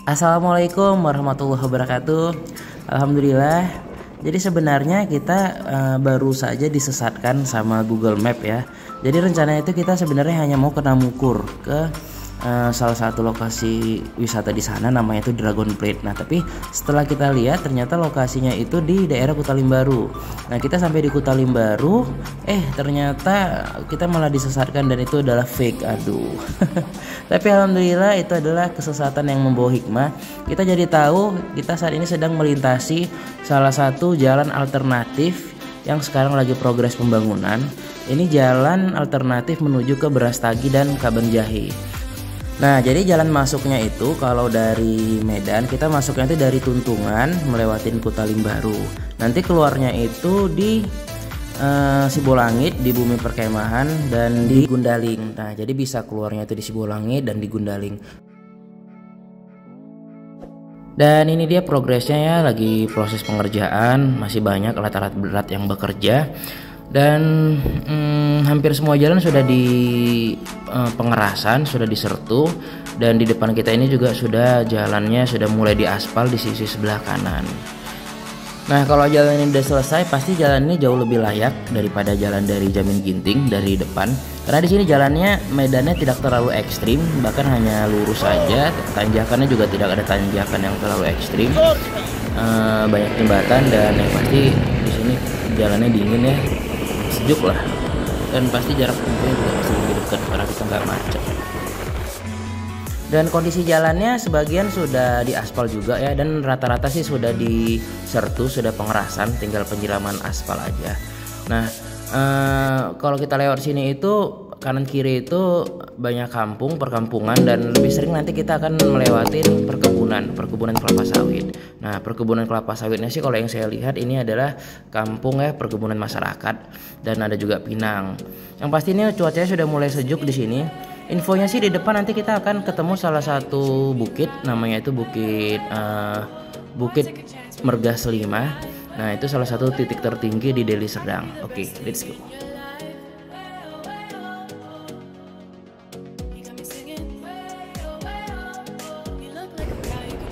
Assalamualaikum warahmatullahi wabarakatuh. Alhamdulillah. Jadi sebenarnya kita baru saja disesatkan sama Google Map ya. Jadi rencananya itu kita sebenarnya hanya mau ke Namukur, ke salah satu lokasi wisata di sana, namanya itu Dragon Plate. Nah tapi setelah kita lihat ternyata lokasinya itu di daerah Kutalimbaru. Nah kita sampai di Kutalimbaru, ternyata kita malah disesatkan dan itu adalah fake. Aduh. Tapi alhamdulillah itu adalah kesesatan yang membawa hikmah. Kita jadi tahu kita saat ini sedang melintasi salah satu jalan alternatif yang sekarang lagi progres pembangunan. Ini jalan alternatif menuju ke Brastagi dan Kabanjahe. Nah jadi jalan masuknya itu kalau dari Medan kita masuknya itu dari Tuntungan melewatin Kutalimbaru. Nanti keluarnya itu di Sibolangit, di Bumi Perkemahan, dan di Gundaling. Nah jadi bisa keluarnya itu di Sibolangit dan di Gundaling. Dan ini dia progresnya ya, lagi proses pengerjaan, masih banyak alat-alat berat yang bekerja. Dan hampir semua jalan sudah di pengerasan, sudah disertu, dan di depan kita ini juga sudah jalannya sudah mulai diaspal di sisi sebelah kanan. Nah kalau jalan ini udah selesai, pasti jalan ini jauh lebih layak daripada jalan dari Jamin Ginting dari depan, karena di sini jalannya medannya tidak terlalu ekstrim, bahkan hanya lurus saja. Tanjakannya juga tidak ada tanjakan yang terlalu ekstrim, banyak jembatan, dan yang pasti di sini jalannya dingin ya, sejuk lah, dan pasti jarak tempuhnya juga masih lebih dekat karena kita nggak macet. Dan kondisi jalannya sebagian sudah diaspal juga ya, dan rata-rata sih sudah disertu, sudah pengerasan, tinggal penyiraman aspal aja. Nah kalau kita lewat sini itu kanan kiri itu banyak kampung, perkampungan, dan lebih sering nanti kita akan melewati perkebunan kelapa sawit. Nah perkebunan kelapa sawitnya sih kalau yang saya lihat ini adalah kampung ya, perkebunan masyarakat, dan ada juga pinang. Yang pasti ini cuacanya sudah mulai sejuk di sini. Infonya sih di depan nanti kita akan ketemu salah satu bukit, namanya itu Bukit Mergah Selima. Nah itu salah satu titik tertinggi di Deli Serdang. Oke, let's go.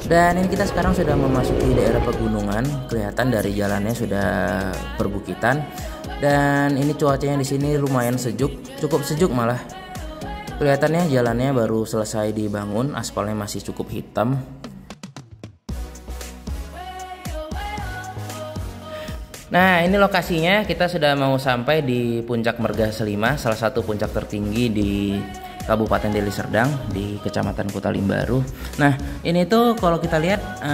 Dan ini kita sekarang sudah memasuki daerah pegunungan, kelihatan dari jalannya sudah perbukitan. Dan ini cuacanya di sini lumayan sejuk, cukup sejuk malah. Kelihatannya jalannya baru selesai dibangun, aspalnya masih cukup hitam. Nah ini lokasinya, kita sudah mau sampai di Puncak Mergah Selima, salah satu puncak tertinggi di Kabupaten Deli Serdang, di Kecamatan Kutalimbaru. Nah ini tuh kalau kita lihat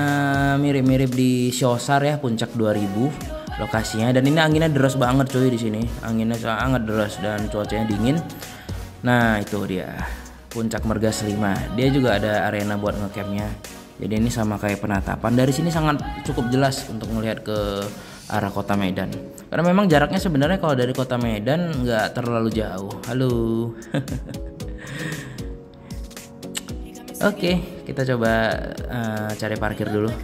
mirip-mirip di Syosar ya, Puncak 2000 lokasinya. Dan ini anginnya deras banget cuy di sini, anginnya sangat deras dan cuacanya dingin. Nah itu dia Puncak Mergah Selima. Dia juga ada arena buat ngecampnya. Jadi ini sama kayak penatapan. Dari sini sangat cukup jelas untuk melihat ke arah kota Medan. Karena memang jaraknya sebenarnya kalau dari kota Medan nggak terlalu jauh. Halo. Oke, kita coba cari parkir dulu.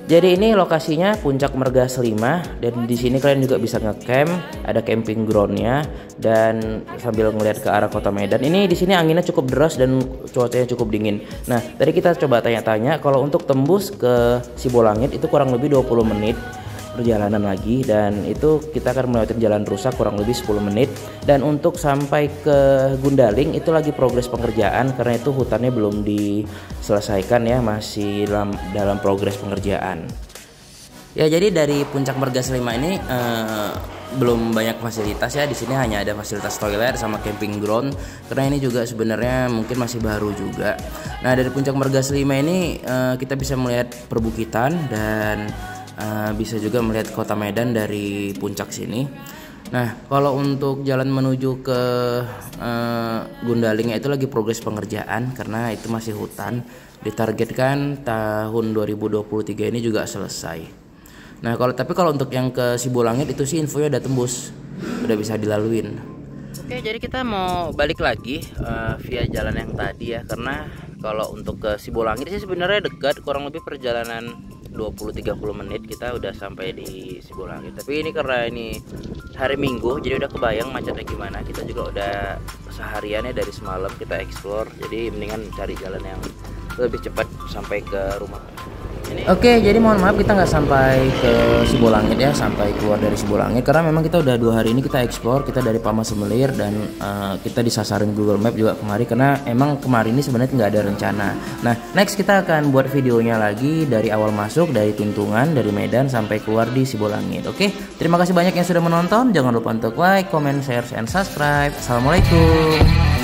Jadi ini lokasinya Puncak Mergah Selima, dan di sini kalian juga bisa ngecamp, ada camping groundnya, dan sambil ngelihat ke arah kota Medan. Ini di sini anginnya cukup deras dan cuacanya cukup dingin. Nah tadi kita coba tanya-tanya, kalau untuk tembus ke Sibolangit itu kurang lebih 20 menit perjalanan lagi, dan itu kita akan melewati jalan rusak kurang lebih 10 menit. Dan untuk sampai ke Gundaling itu lagi progres pengerjaan, karena itu hutannya belum diselesaikan ya, masih dalam progres pengerjaan. Ya jadi dari Puncak Mergah Selima ini belum banyak fasilitas ya, di sini hanya ada fasilitas toilet sama camping ground, karena ini juga sebenarnya mungkin masih baru juga. Nah dari Puncak Mergah Selima ini kita bisa melihat perbukitan dan bisa juga melihat kota Medan dari puncak sini. Nah kalau untuk jalan menuju ke Gundaling itu lagi progres pengerjaan, karena itu masih hutan. Ditargetkan tahun 2023 ini juga selesai. Nah kalau untuk yang ke Sibolangit itu sih infonya udah tembus, udah bisa dilaluin. Oke, jadi kita mau balik lagi via jalan yang tadi ya, karena kalau untuk ke Sibolangit sih sebenarnya dekat, kurang lebih perjalanan 20-30 menit kita udah sampai di Sibolangit. Tapi ini karena ini hari Minggu, jadi udah kebayang macetnya gimana. Kita juga udah sehariannya dari semalam kita explore, jadi mendingan cari jalan yang lebih cepat sampai ke rumah. Oke, jadi mohon maaf kita nggak sampai ke Sibolangit ya, sampai keluar dari Sibolangit karena memang kita udah 2 hari ini kita explore, kita dari Pama Semelir dan kita disasarin Google Map juga kemarin karena emang kemarin ini sebenarnya nggak ada rencana. Nah, next kita akan buat videonya lagi dari awal masuk, dari Tuntungan, dari Medan sampai keluar di Sibolangit. Oke, terima kasih banyak yang sudah menonton. Jangan lupa untuk like, comment, share, and subscribe. Assalamualaikum.